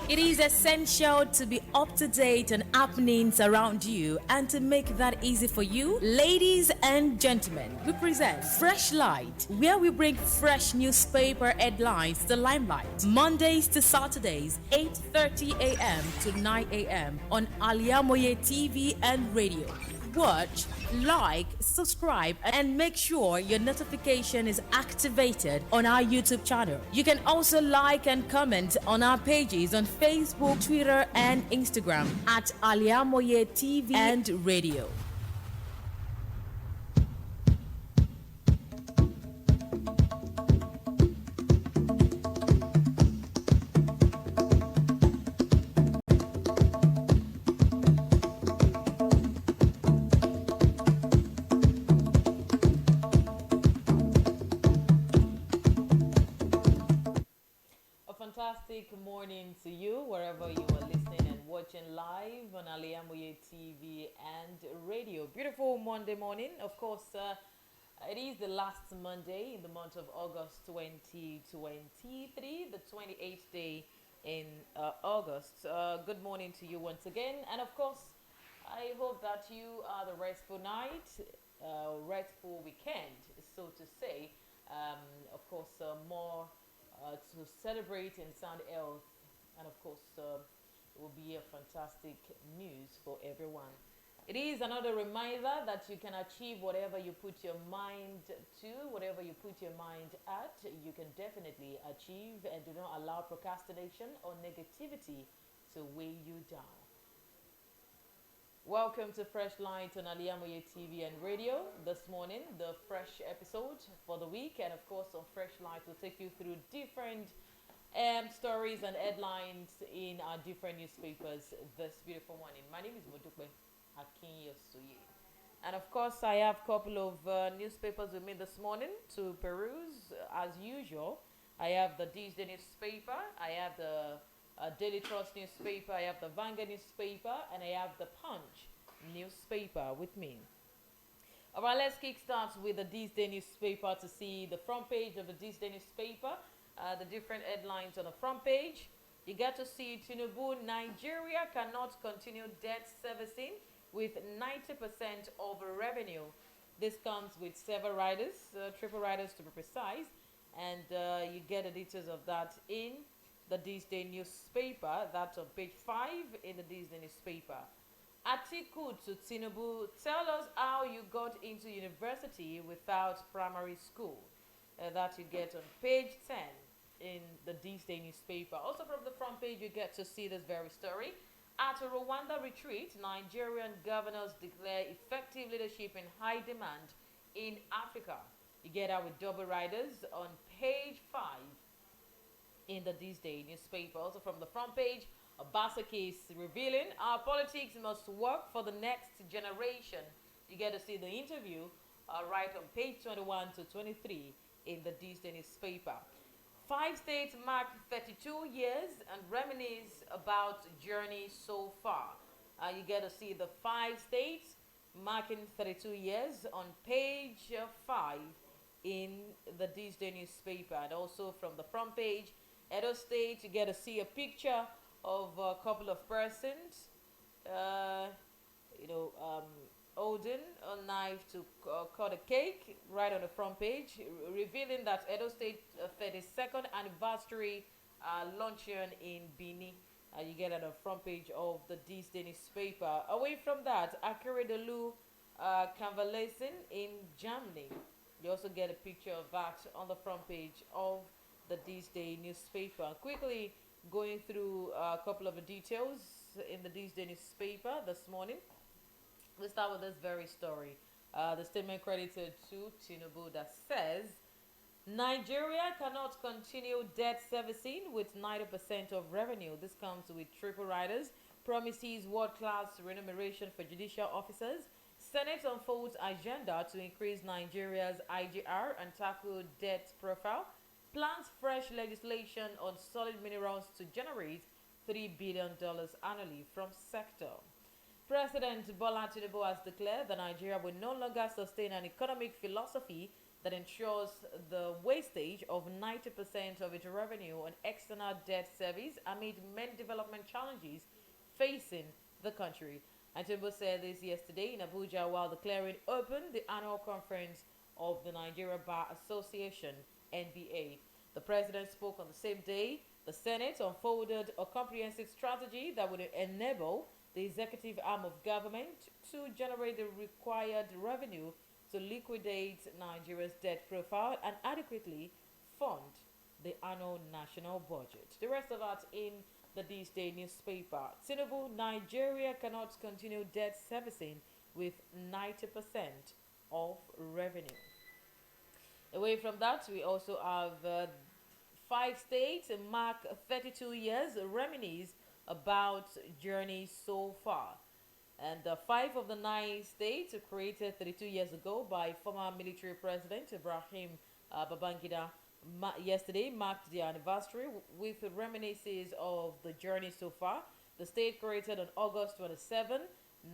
It is essential to be up to date on happenings around you, and to make that easy for you, ladies and gentlemen, we present Freshlight, where we bring fresh newspaper headlines to the limelight. Mondays to Saturdays, 8:30 a.m. to 9 a.m. on Al-IyamoyeTv and radio. Watch, like, subscribe, and make sure your notification is activated on our YouTube channel. You can also like and comment on our pages on Facebook, Twitter, and Instagram at Al-IyamoyeTV and radio. A fantastic morning to you, wherever you are listening and watching live on Al-IyamoyeTV TV and radio. Beautiful Monday morning. Of course, it is the last Monday in the month of August 2023, the 28th day in August. Good morning to you once again. And of course, I hope that you are the restful night, restful weekend, so to say. Of course, more to celebrate in sound health, and of course, it will be a fantastic news for everyone. It is another reminder that you can achieve whatever you put your mind to, whatever you put your mind at, you can definitely achieve, and do not allow procrastination or negativity to weigh you down. Welcome to Fresh Light on Al-IyamoyeTV TV and radio. This morning, the fresh episode for the week, and of course, on Fresh Light, we'll take you through different stories and headlines in our different newspapers this beautiful morning. My name is Modupe, Akinyosoye. And of course, I have a couple of newspapers with me this morning to peruse. As usual, I have the Tuesday newspaper, I have the Daily Trust newspaper, I have the Vanguard newspaper, and I have the Punch newspaper with me. All right, let's kickstart with the Tuesday newspaper to see the front page of the Tuesday newspaper, the different headlines on the front page. You get to see Tinubu, Nigeria cannot continue debt servicing with 90% of revenue. This comes with several riders, triple riders to be precise, and you get the details of that in the Tuesday newspaper. That's on page 5 in the Tuesday newspaper. Atiku to Tinubu, tell us how you got into university without primary school. That you get on page 10 in the Tuesday newspaper. Also from the front page, you get to see this very story. At a Rwanda retreat, Nigerian governors declare effective leadership in high demand in Africa. You get out with double riders on page 5 in the Tuesday newspaper. Also from the front page, a Basa case revealing our politics must work for the next generation. You get to see the interview right on page 21 to 23 in the Tuesday newspaper. 5 states mark 32 years and reminisce about journey so far. You get to see the 5 states marking 32 years on page 5 in the Tuesday newspaper. And also from the front page, Edo State, you get to see a picture of a couple of persons, holding a knife to cut a cake right on the front page, revealing that Edo State 32nd anniversary luncheon in Bini. You get it on the front page of the Tuesday newspaper. Away from that, Akeredolu convalescing in Germany. You also get a picture of that on the front page of the Tuesday newspaper. Quickly going through a couple of the details in the Tuesday newspaper this morning. We'll start with this very story. The statement credited to Tinubu that says Nigeria cannot continue debt servicing with 90% of revenue. This comes with triple riders, promises world-class remuneration for judicial officers. Senate unfolds agenda to increase Nigeria's IGR and tackle debt profile. Plans fresh legislation on solid minerals to generate $3 billion annually from sector. President Bola Tinubu has declared that Nigeria will no longer sustain an economic philosophy that ensures the wastage of 90% of its revenue on external debt service amid many development challenges facing the country. And Tinubu said this yesterday in Abuja while declaring open the annual conference of the Nigeria Bar Association (NBA). The president spoke on the same day. The Senate unfolded a comprehensive strategy that would enable the executive arm of government to generate the required revenue to liquidate Nigeria's debt profile and adequately fund the annual national budget. The rest of that in the This Day newspaper. Tinubu, Nigeria cannot continue debt servicing with 90% of revenue. Away from that, we also have 5 states mark 32 years reminisce about journey so far. And 5 of the 9 states created 32 years ago by former military president Ibrahim Babangida yesterday marked the anniversary with reminiscences of the journey so far. The state created on August 27,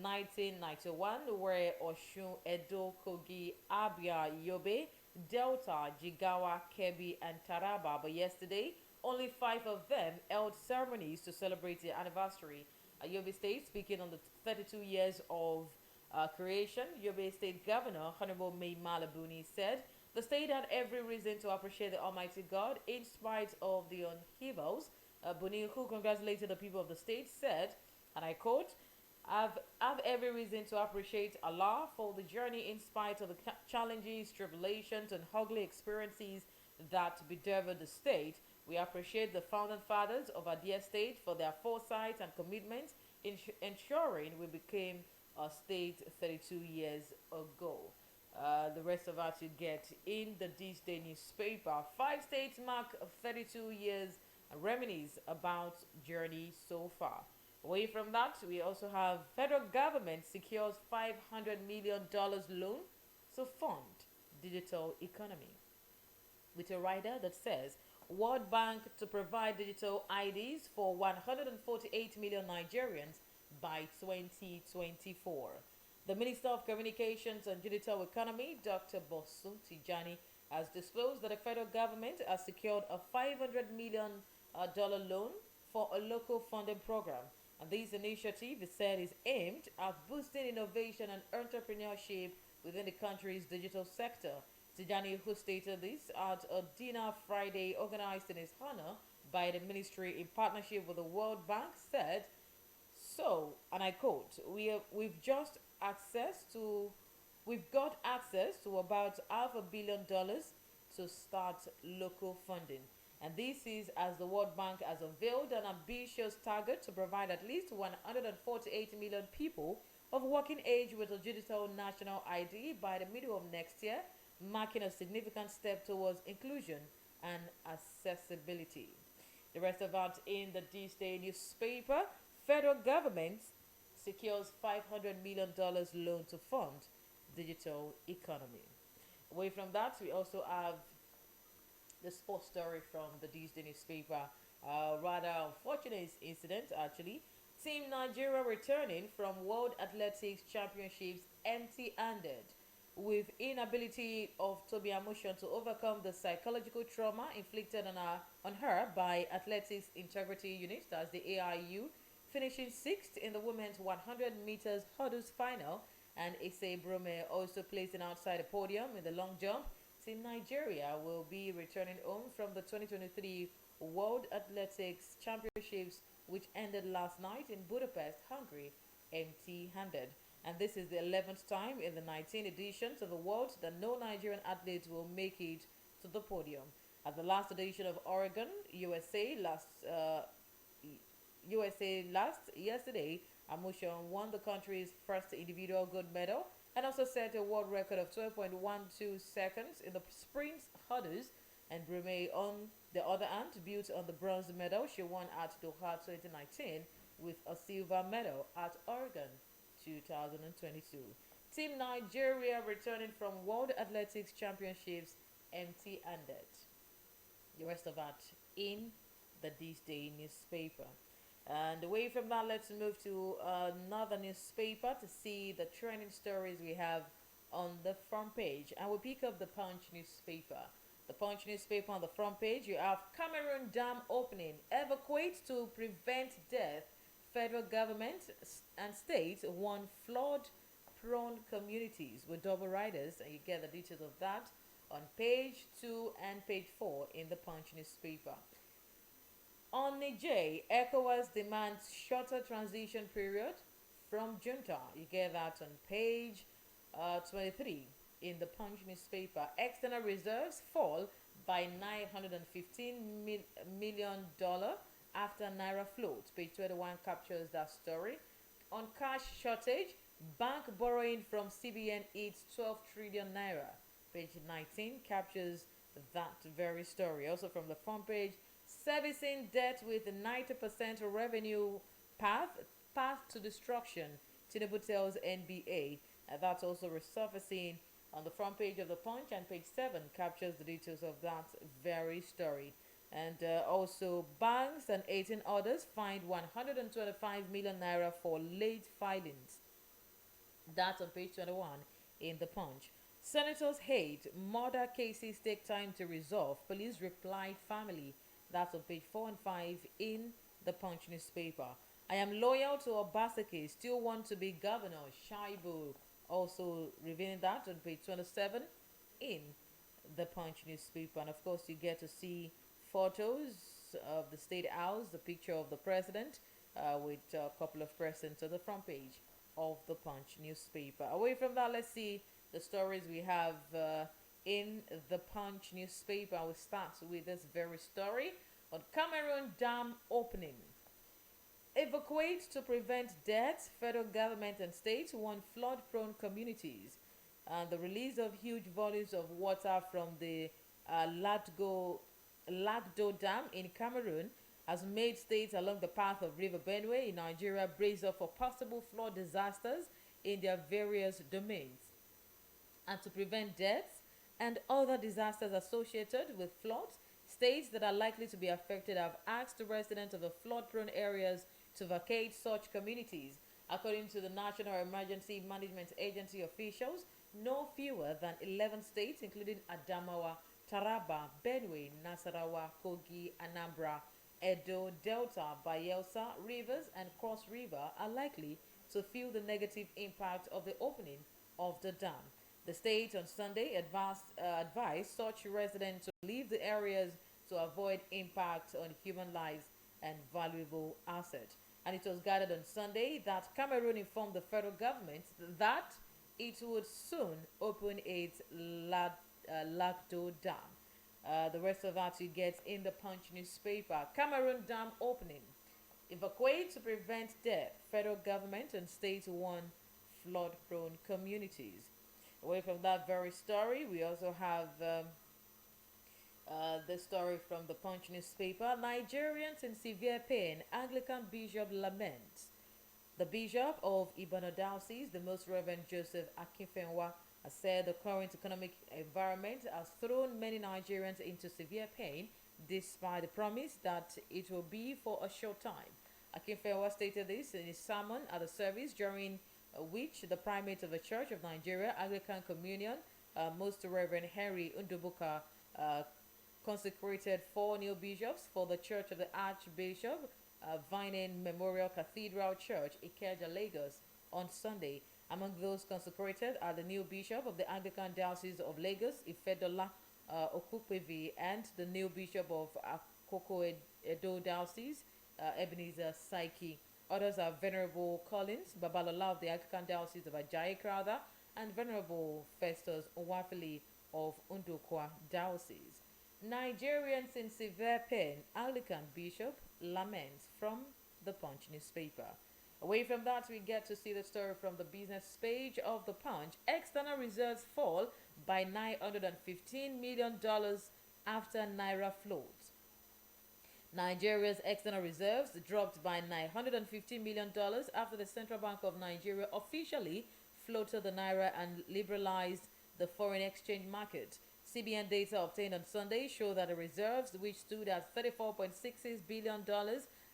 1991, where Oshun, Edo, Kogi, Abia, Yobe, Delta, Jigawa, Kebbi, and Taraba. But yesterday, only 5 of them held ceremonies to celebrate the anniversary. Yobe State, speaking on the 32 years of creation, Yobe State Governor Honorable May Malabuni said the state had every reason to appreciate the Almighty God in spite of the upheavals. Buni, who congratulated the people of the state, said, and I quote, "I've every reason to appreciate Allah for the journey in spite of the challenges, tribulations, and ugly experiences that bedeviled the state. We appreciate the founding fathers of our dear state for their foresight and commitment in ensuring we became a state 32 years ago." The rest of us you get in the This Day newspaper. 5 states mark 32 years and reminisce about journey so far. Away from that, we also have federal government secures $500 million loan to fund digital economy, with a rider that says World Bank to provide digital IDs for 148 million Nigerians by 2024. The Minister of Communications and Digital Economy, Dr. Bosu Tijani, has disclosed that the federal government has secured a $500 million loan for a local funding program. And this initiative, it said, is aimed at boosting innovation and entrepreneurship within the country's digital sector. Tijani, who stated this at a dinner Friday organized in his honor by the ministry in partnership with the World Bank, said, "So, and I quote, we've got access to about $500 million to start local funding. And this is as the World Bank has unveiled an ambitious target to provide at least 148 million people of working age with a digital national ID by the middle of next year, marking a significant step towards inclusion and accessibility." The rest of that in the This Day newspaper. Federal government secures $500 million loan to fund digital economy. Away from that, we also have the sports story from the This Day newspaper. Rather unfortunate incident, actually. Team Nigeria returning from World Athletics Championships empty-handed, with inability of Toby Amushon to overcome the psychological trauma inflicted on her by Athletics Integrity Unit, that's the AIU, finishing 6th in the women's 100 meters hurdles final, and Issei Brome also placing outside the podium in the long jump. Team Nigeria will be returning home from the 2023 World Athletics Championships, which ended last night in Budapest, Hungary, empty-handed. And this is the 11th time in the 19 editions of the World that no Nigerian athletes will make it to the podium. At the last edition of Oregon, USA yesterday, Amushon won the country's first individual gold medal and also set a world record of 12.12 seconds in the sprint hurdles. And Brumey, on the other hand, built on the bronze medal she won at Doha 2019 with a silver medal at Oregon 2022. Team Nigeria returning from World Athletics Championships empty-handed. The rest of that in the This Day newspaper. And away from that, let's move to another newspaper to see the trending stories we have on the front page. And we pick up the Punch newspaper. The Punch newspaper on the front page, you have Cameroon dam opening, evacuate to prevent death. Federal government and state warn flood-prone communities with double riders, and you get the details of that on page 2 and page 4 in the Punch newspaper. On Niger, ECOWAS demands shorter transition period from junta. You get that on page 23 in the Punch newspaper. External reserves fall by $915 million after Naira float. Page 21 captures that story. On cash shortage, bank borrowing from CBN eats 12 trillion Naira. Page 19 captures that very story. Also from the front page, servicing debt with 90% revenue path to destruction. Tinubu tells NBA. That's also resurfacing on the front page of the Punch, and page 7 captures the details of that very story. And also, banks and 18 others fined 125 million naira for late filings. That's on page 21 in the Punch. Senators hate murder cases take time to resolve. Police replied family. That's on page 4 and 5 in the Punch newspaper. I am loyal to Obaseki, still want to be governor. Shaibu also revealing that on page 27 in the Punch newspaper. And of course, you get to see photos of the State House, the picture of the president with a couple of presents on the front page of the Punch newspaper. Away from that, let's see the stories we have in the Punch newspaper. We'll start with this very story on Cameroon dam opening. Evacuate to prevent deaths. Federal government and states warn flood-prone communities. The release of huge volumes of water from the Lagdo Dam in Cameroon has made states along the path of River Benue in Nigeria brace up for possible flood disasters in their various domains. And to prevent deaths and other disasters associated with floods, states that are likely to be affected have asked residents of the flood-prone areas to vacate such communities. According to the National Emergency Management Agency officials, no fewer than 11 states, including Adamawa, Taraba, Benue, Nasarawa, Kogi, Anambra, Edo, Delta, Bayelsa, Rivers, and Cross River, are likely to feel the negative impact of the opening of the dam. The state on Sunday advised such residents to leave the areas to avoid impact on human lives and valuable assets. And it was guided on Sunday that Cameroon informed the federal government that it would soon open its Lagdo Dam. The rest of that you get in the Punch newspaper. Cameroon dam opening. Evacuate to prevent death. Federal government and state warn flood-prone communities. Away from that very story, we also have the story from the Punch newspaper. Nigerians in severe pain. Anglican bishop laments. The bishop of Ibadan Diocese, the Most Reverend Joseph Akinyosoye, has said the current economic environment has thrown many Nigerians into severe pain, despite the promise that it will be for a short time. Akinyosoye stated this in his sermon at the service during which the primate of the Church of Nigeria, Anglican Communion, Most Reverend Henry Undubuka, consecrated 4 new bishops for the Church of the Archbishop Vining Memorial Cathedral Church, Ikeja, Lagos, on Sunday. Among those consecrated are the new bishop of the Anglican Diocese of Lagos, Ifedola Okupevi, and the new bishop of Akoko Edo Diocese, Ebenezer Saiki. Others are Venerable Collins Babalola of the Anglican Diocese of Ajayi Crowther and Venerable Festus Owafili of Undokwa Diocese. Nigerians in severe pain. Anglican Bishop laments from the Punch newspaper. Away from that, we get to see the story from the business page of the Punch. External reserves fall by $915 million after Naira float. Nigeria's external reserves dropped by $950 million after the Central Bank of Nigeria officially floated the Naira and liberalized the foreign exchange market. CBN data obtained on Sunday show that the reserves, which stood at $34.66 billion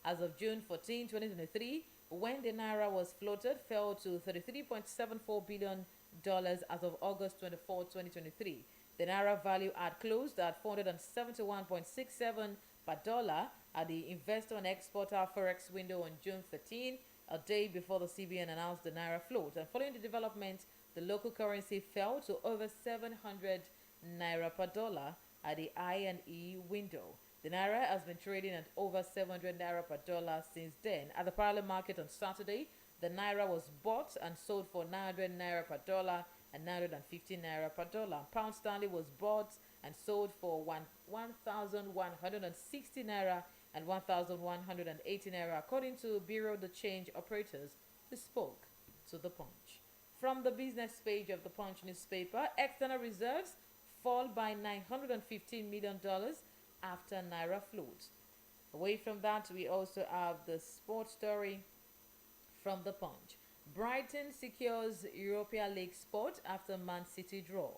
as of June 14, 2023, when the Naira was floated, fell to $33.74 billion as of August 24, 2023. The Naira value had closed at 471.67 per dollar at the investor and exporter forex window on June 13, a day before the CBN announced the Naira float. And following the development, the local currency fell to over 700 Naira per dollar at the I&E window. The Naira has been trading at over 700 Naira per dollar since then. At the parallel market on Saturday, the Naira was bought and sold for 900 Naira per dollar and 950 Naira per dollar. Pound sterling was bought and sold for 1,160 Naira and 1,180 Naira, according to Bureau de Change operators who spoke to The Punch. From the business page of The Punch newspaper, external reserves fall by $915 million after Naira float. Away from that, we also have the sports story from The Punch. Brighton secures Europa League spot after Man City draw.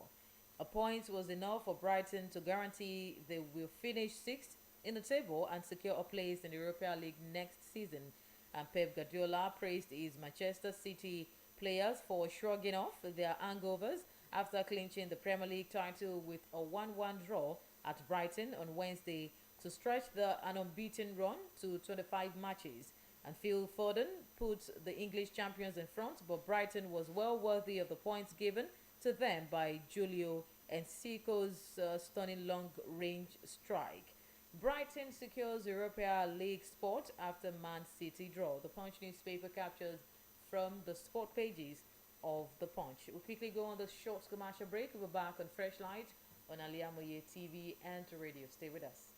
A point was enough for Brighton to guarantee they will finish sixth in the table and secure a place in the Europa League next season. And Pep Guardiola praised his Manchester City players for shrugging off their hangovers after clinching the Premier League title with a 1-1 draw at Brighton on Wednesday to stretch an unbeaten run to 25 matches. And Phil Foden put the English champions in front, but Brighton was well worthy of the points given to them by Julio Enciso's stunning long-range strike. Brighton secures Europa League spot after Man City draw. The Punch newspaper captures from the sport pages of The Punch. We'll quickly go on the short commercial break. We'll be back on Freshlight on Al-IyamoyeTv and radio. Stay with us.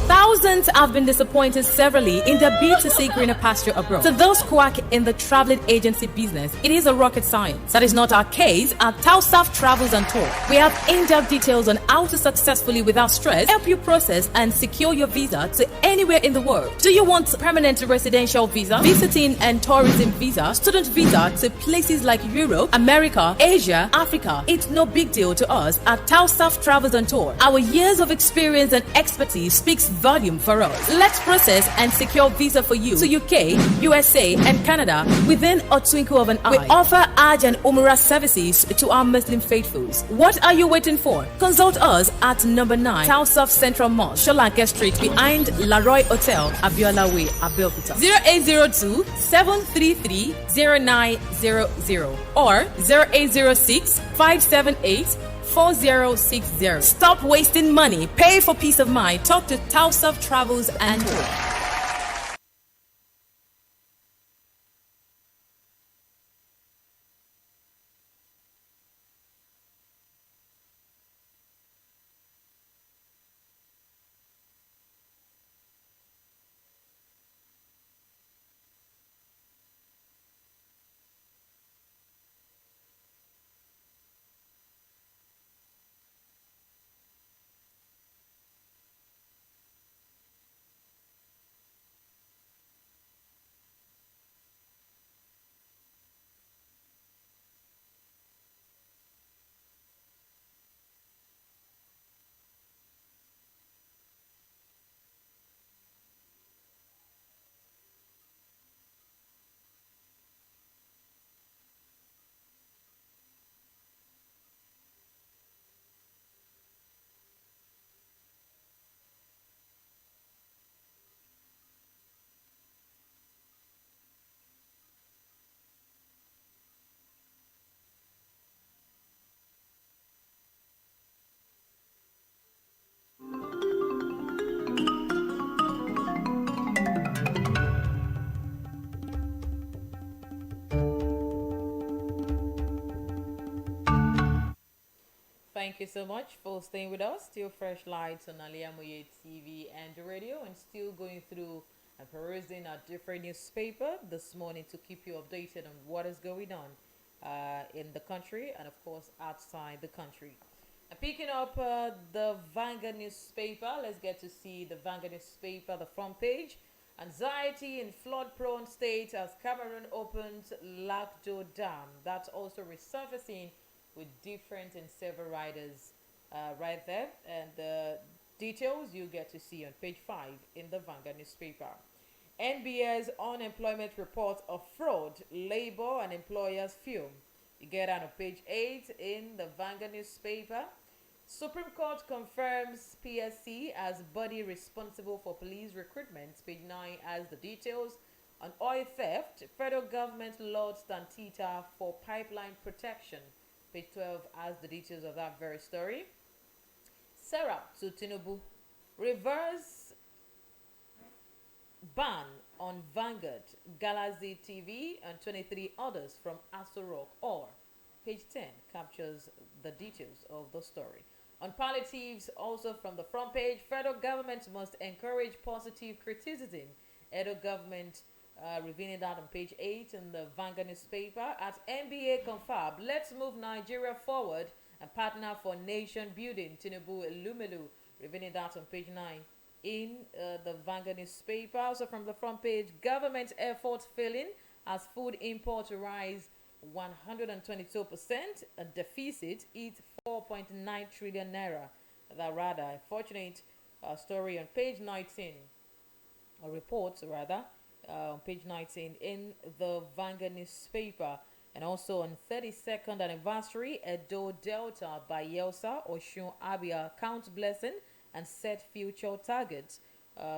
Thousands have been disappointed severally in their bid to seek greener pasture abroad. To those quack in the traveling agency business, it is a rocket science. That is not our case at Tausaf Travels and Tour. We have in-depth details on how to successfully, without stress, help you process and secure your visa to anywhere in the world. Do you want permanent residential visa, visiting and tourism visa, student visa to places like Europe, America, Asia, Africa? It's no big deal to us at Tausaf Travels and Tour. Our years of experience and expertise speaks volume for us. Let's process and secure visa for you to UK, USA, and Canada within a twinkle of an eye. We offer Hajj and Umrah services to our Muslim faithfuls. What are you waiting for? Consult us at number 9 Tausaf Central Mosque, Sholanke Street, behind Laroy Hotel, Abiola Way, Abeokuta. 0802 733 0900 or 0806 578 4060. Stop wasting money. Pay for peace of mind. Talk to Tausaf Travels and Tour. Thank you so much for staying with us. Still Fresh Lights on Al-IyamoyeTV and radio, and still going through and perusing our different newspaper this morning to keep you updated on what is going on in the country and of course outside the country. And picking up the Vanguard newspaper, let's get to see the Vanguard newspaper, the front page. Anxiety in flood-prone states as Cameroon opens Lagdo Dam. That's also resurfacing with different and several riders right there. And the details you get to see on page 5 in the Vanguard newspaper. NBS unemployment report of fraud, labor and employers fume. You get that on page 8 in the Vanguard newspaper. Supreme Court confirms PSC as body responsible for police recruitment. Page 9 has the details. On oil theft, federal government lauds Tantita for pipeline protection. Page 12 has the details of that very story. Serap to Tinubu. Reverse ban on Vanguard, Galaxy TV, and 23 others from Aso Rock. Or page 10 captures the details of the story. On palliatives, also from the front page, federal government must encourage positive criticism. Edo government revealing that on page 8 in the Vanguard newspaper. At NBA Confab, let's move Nigeria forward and partner for nation building. Tinubu Elumelu revealing that on page 9 in the Vanguard newspaper. Also from the front page, government efforts failing as food imports rise 122%, a deficit is 4.9 trillion naira. That rather unfortunate story on page 19, or reports rather, on page 19 in the Vanguard newspaper. And also on 32nd anniversary, Edo Delta by Yelsa Oshun Abia count blessing and set future targets.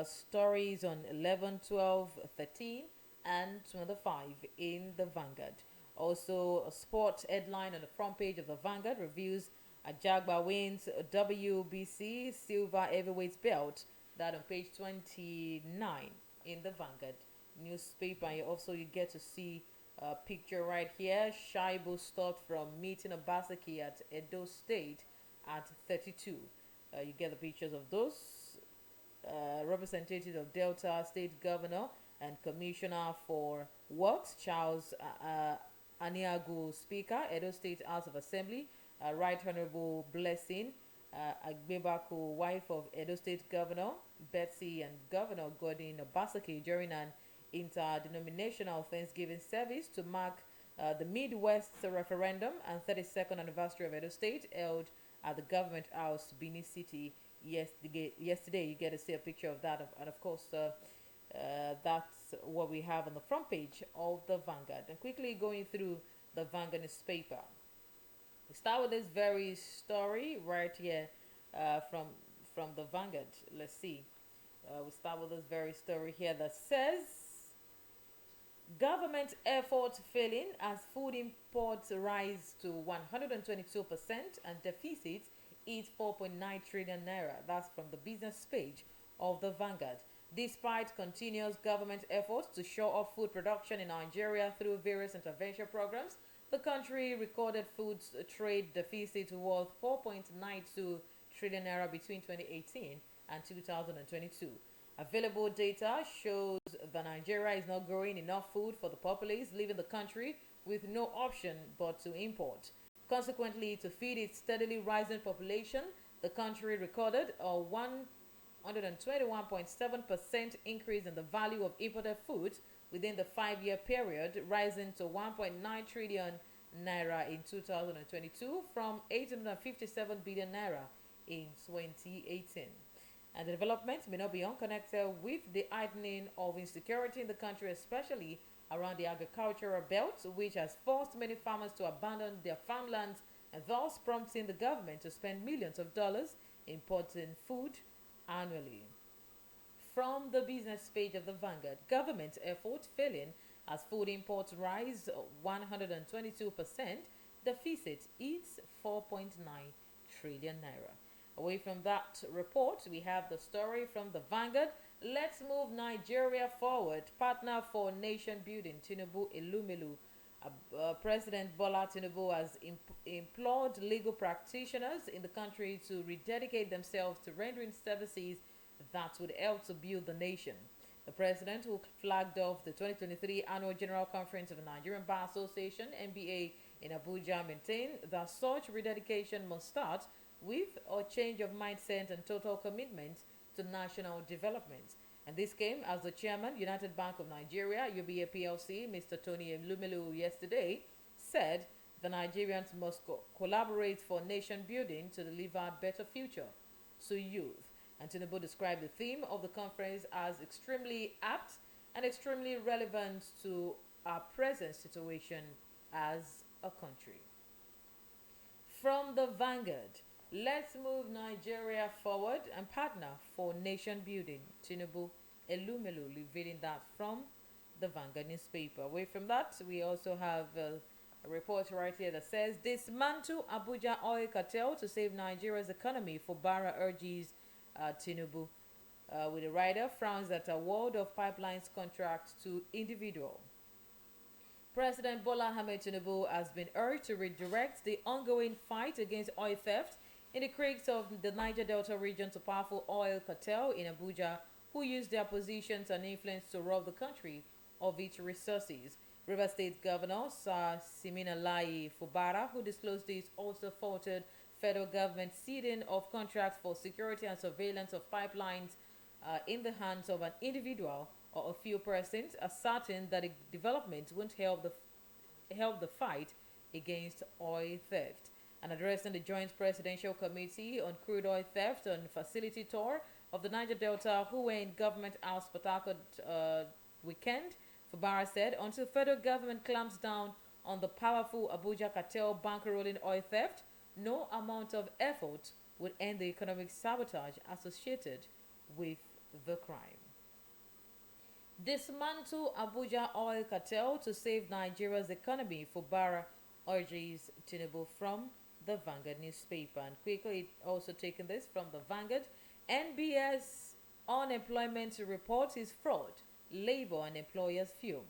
Stories on 11, 12, 13 and 25 in the Vanguard. Also, a sports headline on the front page of the Vanguard reviews Ajagba wins WBC silver heavyweight belt. That on page 29 in the Vanguard newspaper. And also you get to see a picture right here. Shaibu stopped from meeting Obaseki at Edo State at 32. You get the pictures of those. Representative of Delta State Governor and Commissioner for Works, Charles Aniagu, Speaker, Edo State House of Assembly, Right Honorable Blessing Agbebaku, wife of Edo State Governor Betsy, and Governor Godin Obaseki during an interdenominational Thanksgiving service to mark the Midwest referendum and 32nd anniversary of Edo State held at the Government House, Benin City, yesterday. You get to see a picture of that, and of course that's what we have on the front page of the Vanguard. And quickly going through the Vanguard newspaper, we start with this very story right here from the Vanguard. Let's see. We start with this very story here that says government efforts failing as food imports rise to 122% and deficit is 4.9 trillion naira. That's from the business page of the Vanguard. Despite continuous government efforts to shore up food production in Nigeria through various intervention programs, the country recorded food trade deficit worth 4.92 trillion naira between 2018 and 2022. Available data shows that Nigeria is not growing enough food for the populace, leaving the country with no option but to import. Consequently, to feed its steadily rising population, the country recorded a 121.7% increase in the value of imported foods within the 5-year period, rising to 1.9 trillion naira in 2022 from 857 billion naira in 2018. And the development may not be unconnected with the heightening of insecurity in the country, especially around the agricultural belt, which has forced many farmers to abandon their farmlands and thus prompting the government to spend millions of dollars importing food annually. From the business page of the Vanguard, government effort failing as food imports rise 122%, deficit is 4.9 trillion naira. Away from that report, we have the story from the Vanguard. Let's move Nigeria forward. Partner for nation building, Tinubu Elumelu. President Bola Tinubu has implored legal practitioners in the country to rededicate themselves to rendering services that would help to build the nation. The president, who flagged off the 2023 Annual General Conference of the Nigerian Bar Association, NBA, in Abuja, maintained that such rededication must start with a change of mindset and total commitment to national development. And this came as the chairman, United Bank of Nigeria, UBA PLC, Mr. Tony Lumelu, yesterday said the Nigerians must collaborate for nation building to deliver a better future to youth. And Tinubu described the theme of the conference as extremely apt and extremely relevant to our present situation as a country. From the Vanguard, let's move Nigeria forward and partner for nation building. Tinubu Elumelu revealing that from the Vanguard newspaper. Away from that, we also have a report right here that says, dismantle Abuja oil cartel to save Nigeria's economy, Fubara urges Tinubu. With a rider frowns at award of pipelines contract to individual. President Bola Ahmed Tinubu has been urged to redirect the ongoing fight against oil theft in the creeks of the Niger Delta region to powerful oil cartel in Abuja, who use their positions and influence to rob the country of its resources. River State Governor Sir Siminalayi Fubara, who disclosed this, also faulted federal government ceding of contracts for security and surveillance of pipelines in the hands of an individual or a few persons, asserting that the development won't help the fight against oil theft. And addressing the Joint Presidential Committee on Crude Oil Theft and Facility Tour of the Niger Delta, who were in Government House Port Harcourt weekend, Fubara said, until federal government clamps down on the powerful Abuja cartel bankrolling oil theft, no amount of effort would end the economic sabotage associated with the crime. Dismantle Abuja oil cartel to save Nigeria's economy, Fubara urges Tinubu from the Vanguard newspaper. And quickly also taking this from the Vanguard, NBS unemployment report is fraud, labor and employers fume.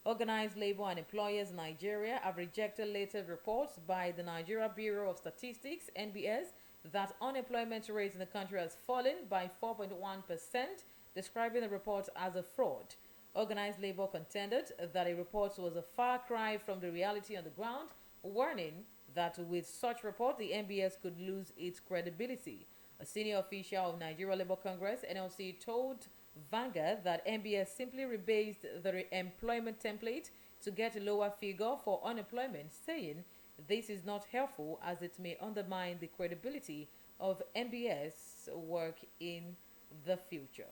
Organized labor and employers in Nigeria have rejected latest reports by the Nigeria Bureau of Statistics, NBS, that unemployment rate in the country has fallen by 4.1%, describing the report as a fraud. Organized labor contended that a report was a far cry from the reality on the ground, warning that with such report, the NBS could lose its credibility. A senior official of Nigeria Labour Congress, NLC, told Vanguard that NBS simply rebased the employment template to get a lower figure for unemployment, saying this is not helpful as it may undermine the credibility of NBS work in the future.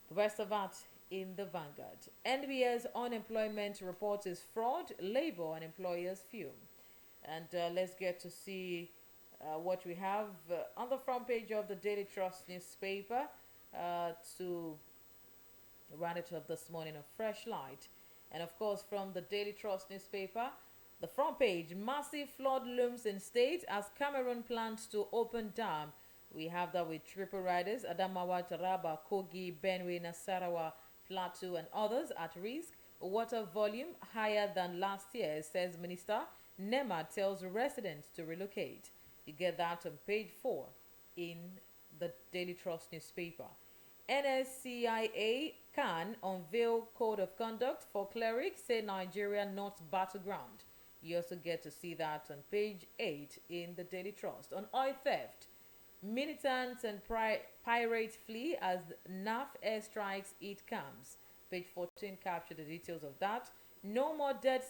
The rest of that in the Vanguard. NBS unemployment report is fraud, labor and employers fume. And let's get to see what we have on the front page of the Daily Trust newspaper to round it up this morning of Freshlight. And of course, from the Daily Trust newspaper, the front page, massive flood looms in state as Cameroon plans to open dam. We have that with triple riders, Adamawa, Taraba, Kogi, Benue, Nasarawa, Plateau and others at risk. Water volume higher than last year, says Minister. NEMA tells residents to relocate. You get that on page 4 in the Daily Trust newspaper. NSCIA can unveil code of conduct for clerics, say Nigeria not battleground. You also get to see that on page 8 in the Daily Trust. On oil theft, militants and pirates flee as NAF airstrikes eat camps. Page 14 captured the details of that. No more debt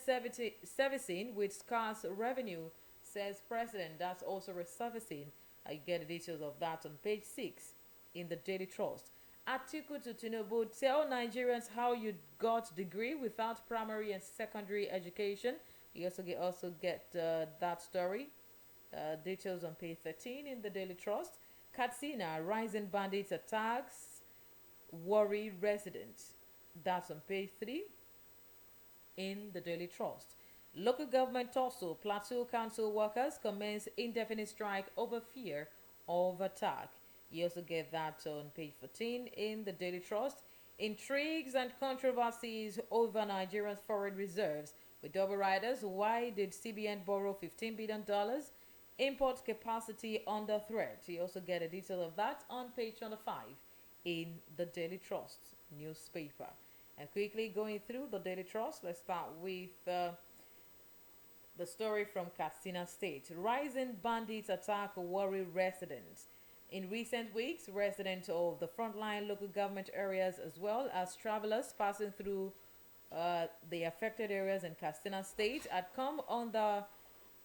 servicing with scarce revenue, says President. That's also resurfacing. I get the details of that on page 6 in the Daily Trust. Atiku to Tinubu, tell Nigerians how you got degree without primary and secondary education. You also get that story. Details on page 13 in the Daily Trust. Katsina, rising bandits attacks worry residents. That's on page 3 in the Daily Trust. Local government tussle, Plateau Council workers commence indefinite strike over fear of attack. You also get that on page 14 in the Daily Trust. Intrigues and controversies over Nigeria's foreign reserves. With double riders, why did CBN borrow $15 billion? Import capacity under threat. You also get a detail of that on page 5 in the Daily Trust newspaper. And quickly going through the Daily Trust, let's start with the story from Katsina State. Rising bandits attack worry residents. In recent weeks, residents of the frontline local government areas as well as travelers passing through the affected areas in Katsina State had come under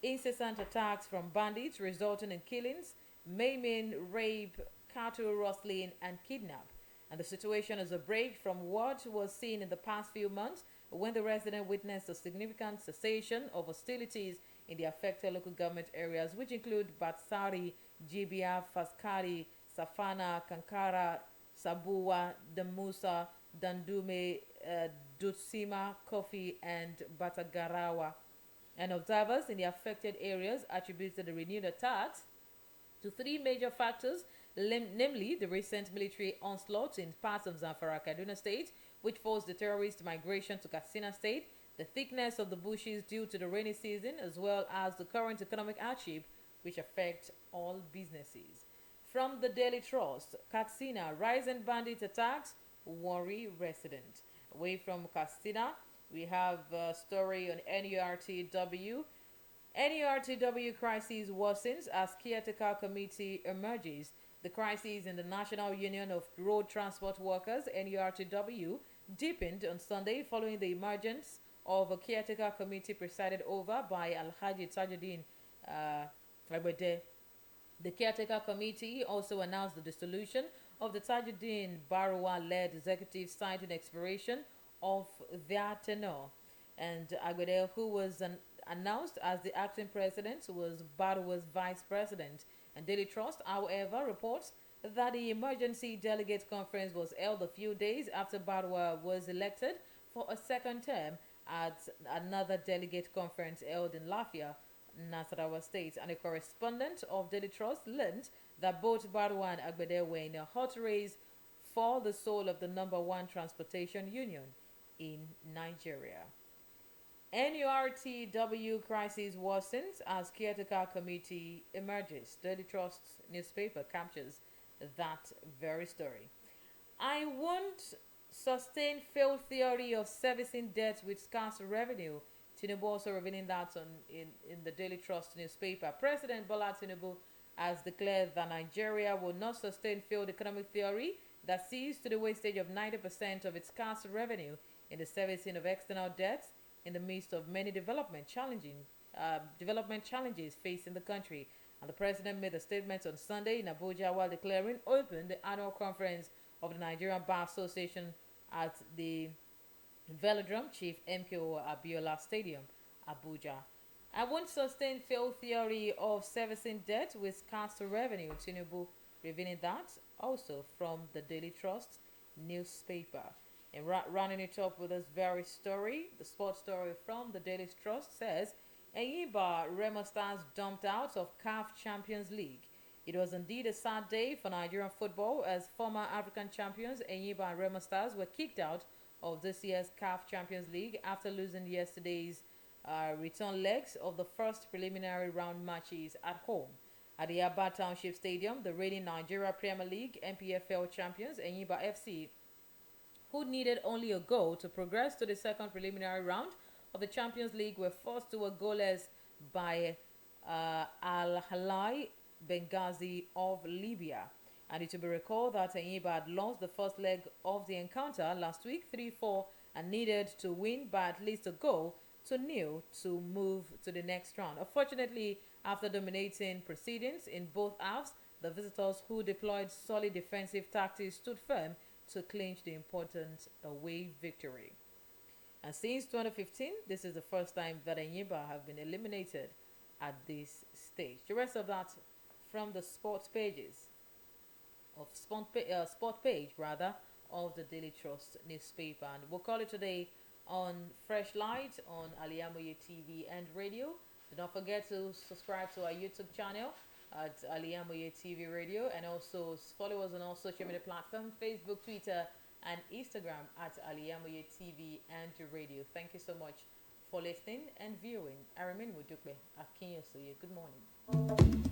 incessant attacks from bandits resulting in killings, maiming, rape, cattle rustling, and kidnap. And the situation is a break from what was seen in the past few months when the resident witnessed a significant cessation of hostilities in the affected local government areas, which include Batsari, Jibia, Faskari, Safana, Kankara, Sabua, Damusa, Dandume, Dutsima, Kofi, and Batagarawa. And observers in the affected areas attributed the renewed attacks to three major factors, namely the recent military onslaught in parts of Zamfara, Kaduna State, which forced the terrorist migration to Katsina State, the thickness of the bushes due to the rainy season, as well as the current economic hardship, which affect all businesses. From the Daily Trust, Katsina, rising bandit attacks worry residents. Away from Katsina, we have a story on NURTW. NURTW crisis worsens as caretaker committee emerges. The crisis in the National Union of Road Transport Workers, NURTW, deepened on Sunday following the emergence of a caretaker committee presided over by Al-Haji Tajuddin Agbede. The caretaker committee also announced the dissolution of the Tajuddin Barwa-led executive citing expiration of their tenure. And Agbede, who was announced as the acting president, was Barwa's vice president. And Daily Trust, however, reports that the emergency delegate conference was held a few days after Barwa was elected for a second term at another delegate conference held in Lafia, Nasarawa State. And a correspondent of Daily Trust learned that both Barwa and Agbede were in a hot race for the soul of the number one transportation union in Nigeria. NURTW crisis worsens as caretaker committee emerges. Daily Trust newspaper captures that very story. I won't sustain failed theory of servicing debt with scarce revenue. Tinubu also revealing that in the Daily Trust newspaper. President Bola Tinubu has declared that Nigeria will not sustain failed economic theory that sees to the wastage of 90% of its scarce revenue in the servicing of external debts in the midst of many development challenges facing the country. And the president made a statement on Sunday in Abuja while declaring open the annual conference of the Nigerian Bar Association at the Velodrome Chief MKO Abiola Stadium, Abuja. I won't sustain failed theory of servicing debt with scarce revenue. Tinubu revealing that also from the Daily Trust newspaper. And running it up with this very story, the sports story from the Daily Trust says, Enyimba Remo Stars dumped out of CAF Champions League. It was indeed a sad day for Nigerian football as former African champions Enyimba and Remo Stars were kicked out of this year's CAF Champions League after losing yesterday's return legs of the first preliminary round matches at home. At the Aba Township Stadium, the reigning Nigeria Premier League NPFL champions Enyimba FC, who needed only a goal to progress to the second preliminary round of the Champions League, were forced to a goalless by Al-Hilal Benghazi of Libya. And it will be recalled that Enyimba had lost the first leg of the encounter last week 3-4 and needed to win by at least a goal to nil to move to the next round. Unfortunately, after dominating proceedings in both halves, the visitors, who deployed solid defensive tactics, stood firm to clinch the important away victory. And since 2015, this is the first time that Enyimba have been eliminated at this stage. The rest of that from the sports pages of sport page rather of the Daily Trust newspaper. And we'll call it today on Freshlight on Al-IyamoyeTv and radio. Do not forget to subscribe to our YouTube channel at Al-IyamoyeTv Radio, and also follow us on all social media platforms, Facebook, Twitter, and Instagram at Al-IyamoyeTV and radio. Thank you so much for listening and viewing. I remain Modupe, Akinyosoye. Good morning.